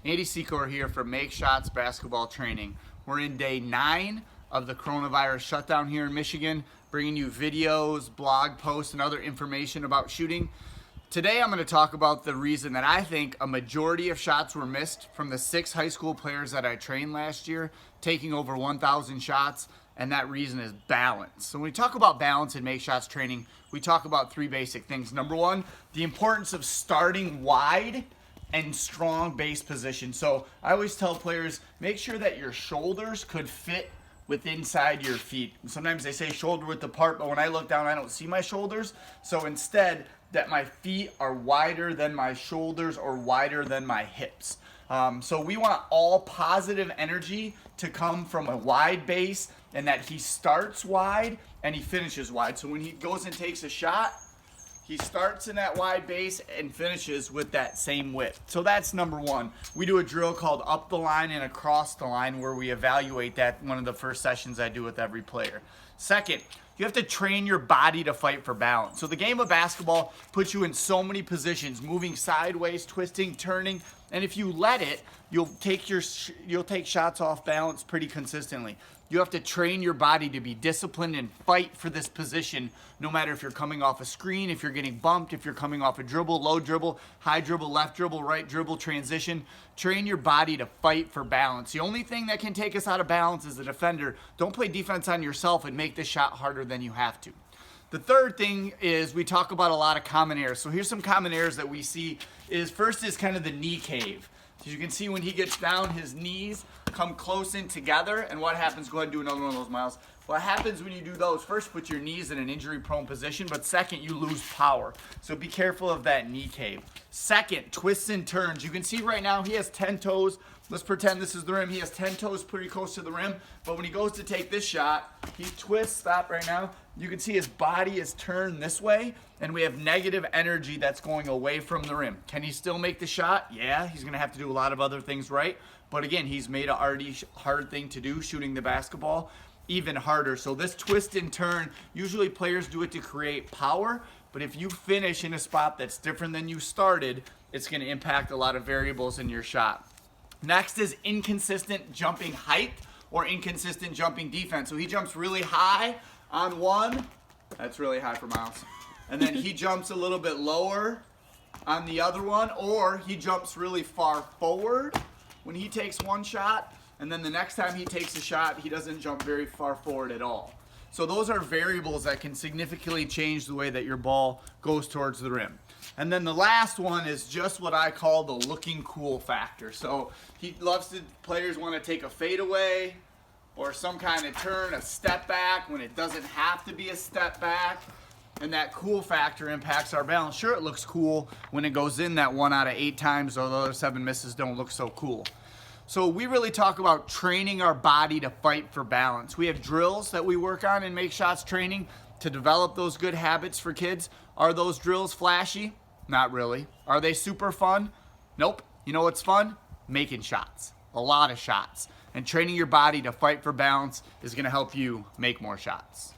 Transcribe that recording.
Andy Secor here for Make Shots Basketball Training. We're in day 9 of the coronavirus shutdown here in Michigan, bringing you videos, blog posts, and other information about shooting. Today I'm going to talk about the reason that I think a majority of shots were missed from the 6 high school players that I trained last year, taking over 1,000 shots, and that reason is balance. So when we talk about balance in Make Shots training, we talk about 3 basic things. Number 1, the importance of starting wide and strong base position. So I always tell players, make sure that your shoulders could fit inside your feet. Sometimes they say shoulder width apart, but when I look down, I don't see my shoulders. So instead, that my feet are wider than my shoulders or wider than my hips. So we want all positive energy to come from a wide base, and that he starts wide and he finishes wide. So when he goes and takes a shot, he starts in that wide base and finishes with that same width. So that's number 1. We do a drill called up the line and across the line where we evaluate that, one of the first sessions I do with every player. Second, you have to train your body to fight for balance. So the game of basketball puts you in so many positions, moving sideways, twisting, turning, and if you let it, you'll take shots off balance pretty consistently. You have to train your body to be disciplined and fight for this position, no matter if you're coming off a screen, if you're getting bumped, if you're coming off a dribble, low dribble, high dribble, left dribble, right dribble, transition. Train your body to fight for balance. The only thing that can take us out of balance is the defender. Don't play defense on yourself and make this shot harder than you have to. The third thing is we talk about a lot of common errors. So here's some common errors that we see. First is kind of the knee cave. As you can see, when he gets down, his knees come close in together. And what happens? Go ahead and do another one of those, Miles. What happens when you do those? First, put your knees in an injury-prone position, but second, you lose power. So be careful of that knee cave. Second, twists and turns. You can see right now he has 10 toes. Let's pretend this is the rim. He has 10 toes pretty close to the rim, but when he goes to take this shot, he twists, stop right now. You can see his body is turned this way, and we have negative energy that's going away from the rim. Can he still make the shot? Yeah, he's gonna have to do a lot of other things right, but again, he's made a already hard thing to do, shooting the basketball, even harder. So this twist and turn, usually players do it to create power, but if you finish in a spot that's different than you started, it's gonna impact a lot of variables in your shot. Next is inconsistent jumping height or inconsistent jumping defense. So he jumps really high on one. That's really high for Miles. And then he jumps a little bit lower on the other one, or he jumps really far forward when he takes one shot, and then the next time he takes a shot, he doesn't jump very far forward at all. So those are variables that can significantly change the way that your ball goes towards the rim. And then the last one is just what I call the looking cool factor. So players want to take a fadeaway or some kind of turn, a step back when it doesn't have to be a step back. And that cool factor impacts our balance. Sure, it looks cool when it goes in that 1 out of 8 times, though the other 7 misses don't look so cool. So we really talk about training our body to fight for balance. We have drills that we work on in Make Shots training to develop those good habits for kids. Are those drills flashy? Not really. Are they super fun? Nope. You know what's fun? Making shots. A lot of shots. And training your body to fight for balance is going to help you make more shots.